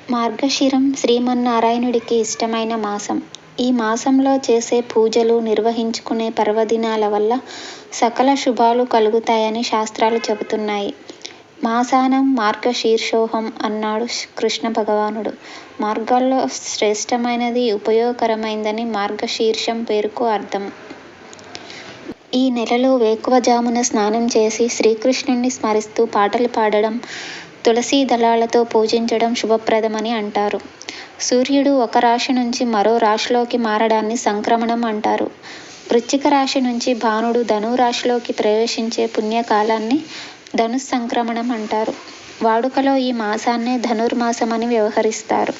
మార్గశిరం శ్రీమన్నారాయణుడికి ఇష్టమైన మాసం. ఈ మాసంలో చేసే పూజలు, నిర్వహించుకునే పర్వదినాల వల్ల సకల శుభాలు కలుగుతాయని శాస్త్రాలు చెబుతున్నాయి. మాసానం మార్గశీర్షోహం అన్నాడు కృష్ణ భగవానుడు. మార్గాల్లో శ్రేష్టమైనది, ఉపయోగకరమైనదని మార్గశీర్షం పేరుకు అర్థం. ఈ నెలలో వేకువజామున స్నానం చేసి శ్రీకృష్ణుణ్ణి స్మరిస్తూ పాటలు పాడడం, తులసీ దళాలతో పూజించడం శుభప్రదమని అంటారు. సూర్యుడు ఒక రాశి నుంచి మరో రాశిలోకి మారడాన్ని సంక్రమణం అంటారు. వృశ్చిక రాశి నుంచి భానుడు ధనురాశిలోకి ప్రవేశించే పుణ్యకాలాన్ని ధనుస్సంక్రమణం అంటారు. వాడుకలో ఈ మాసాన్నే ధనుర్మాసమని వ్యవహరిస్తారు.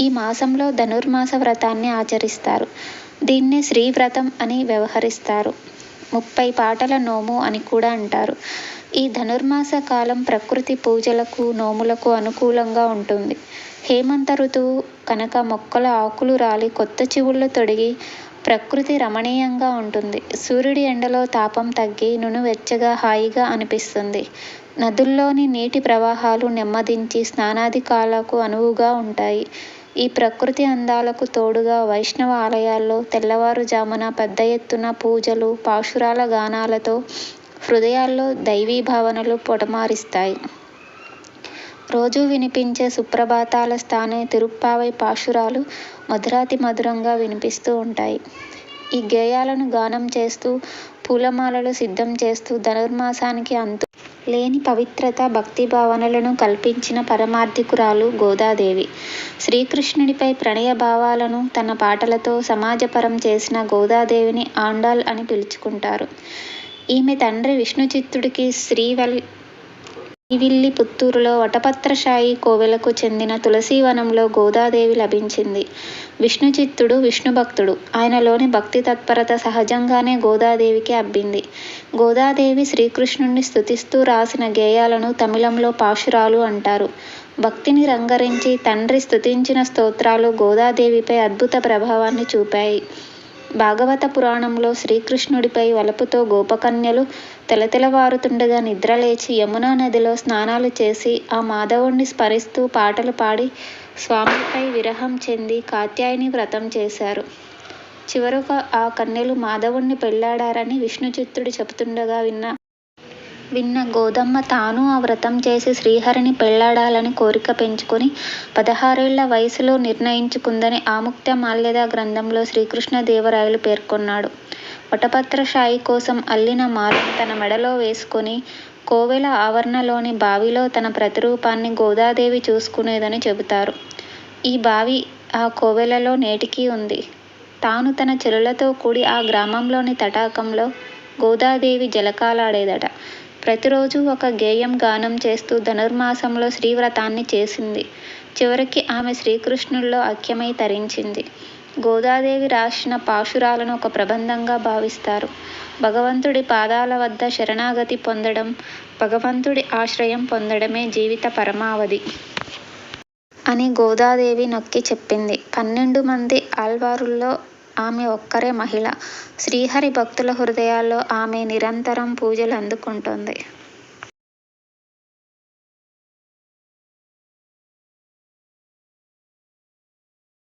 ఈ మాసంలో ధనుర్మాస వ్రతాన్ని ఆచరిస్తారు. దీన్నే శ్రీవ్రతం అని వ్యవహరిస్తారు. 30 పాటల నోము అని కూడా అంటారు. ఈ ధనుర్మాస కాలం ప్రకృతి పూజలకు, నోములకు అనుకూలంగా ఉంటుంది. హేమంత ఋతువు కనుక మొక్కల ఆకులు రాలి కొత్త చివుళ్ళు తొడిగి ప్రకృతి రమణీయంగా ఉంటుంది. సూర్యుడి ఎండలో తాపం తగ్గి నునువెచ్చగా హాయిగా అనిపిస్తుంది. నదుల్లోని నీటి ప్రవాహాలు నెమ్మదించి స్నానాధికాలకు అనువుగా ఉంటాయి. ఈ ప్రకృతి అందాలకు తోడుగా వైష్ణవ ఆలయాల్లో తెల్లవారుజామున పెద్ద ఎత్తున పూజలు, పాశురాల గానాలతో హృదయాల్లో దైవీ భావనలు పొటమారిస్తాయి. రోజూ వినిపించే సుప్రభాతాల స్థానే తిరుప్పావై పాశురాలు మధురాతి మధురంగా వినిపిస్తూ ఉంటాయి. ఈ గేయాలను గానం చేస్తూ, పూలమాలలు సిద్ధం చేస్తూ ధనుర్మాసానికి అంతు లేని పవిత్రత, భక్తి భావనలను కల్పించిన పరమార్థికురాలు గోదాదేవి. శ్రీకృష్ణుడిపై ప్రణయ భావాలను తన పాటలతో సమాజపరం చేసిన గోదాదేవిని ఆండాళ్ అని పిలుచుకుంటారు. ఈమె తండ్రి విష్ణుచిత్తుడికి శ్రీవిల్లిపుత్తూరులో వటపత్రశాయి కోవెలకు చెందిన తులసీవనంలో గోదాదేవి లభించింది. విష్ణుచిత్తుడు విష్ణుభక్తుడు. ఆయనలోని భక్తి తత్పరత సహజంగానే గోదాదేవికి అబ్బింది. గోదాదేవి శ్రీకృష్ణుణ్ణి స్తుతిస్తూ రాసిన గేయాలను తమిళంలో పాశురాలు అంటారు. భక్తిని రంగరించి తండ్రి స్తుతించిన స్తోత్రాలు గోదాదేవిపై అద్భుత ప్రభావాన్ని చూపాయి. భాగవత పురాణంలో శ్రీకృష్ణుడిపై వలపుతో గోపకన్యలు తెలతెలవారుతుండగా నిద్రలేచి యమునా నదిలో స్నానాలు చేసి ఆ మాధవుణ్ణి స్మరిస్తూ పాటలు పాడి స్వామిపై విరహం చెంది కాత్యాయని వ్రతం చేశారు. చివరకు ఆ కన్యలు మాధవుణ్ణి పెళ్లాడారని విష్ణుచిత్తుడు చెబుతుండగా విన్న గోదమ్మ తాను ఆ వ్రతం చేసి శ్రీహరిని పెళ్లాడాలని కోరిక పెంచుకొని 16 ఏళ్ల వయసులో నిర్ణయించుకుందని ఆముక్తమాల్యద గ్రంథంలో శ్రీకృష్ణదేవరాయలు పేర్కొన్నాడు. వటపత్రశాయి కోసం అల్లిన మాలను తన మెడలో వేసుకొని కోవెల ఆవరణలోని బావిలో తన ప్రతిరూపాన్ని గోదాదేవి చూసుకునేదని చెబుతారు. ఈ బావి ఆ కోవెలలో నేటికీ ఉంది. తాను తన చెలులతో కూడి ఆ గ్రామంలోని తటాకంలో గోదాదేవి జలకాలాడేదట. ప్రతిరోజు ఒక గేయం గానం చేస్తూ ధనుర్మాసంలో శ్రీవ్రతాన్ని చేసింది. చివరికి ఆమె శ్రీకృష్ణుల్లో ఐక్యమై తరించింది. గోదాదేవి రాసిన పాశురాలను ఒక ప్రబంధంగా భావిస్తారు. భగవంతుడి పాదాల వద్ద శరణాగతి పొందడం, భగవంతుడి ఆశ్రయం పొందడమే జీవిత పరమావధి అని గోదాదేవి నొక్కి చెప్పింది. 12 మంది ఆళ్వారుల్లో ఆమె ఒక్కరే మహిళ. శ్రీహరి భక్తుల హృదయాల్లో ఆమె నిరంతరం పూజలు అందుకుంటోంది.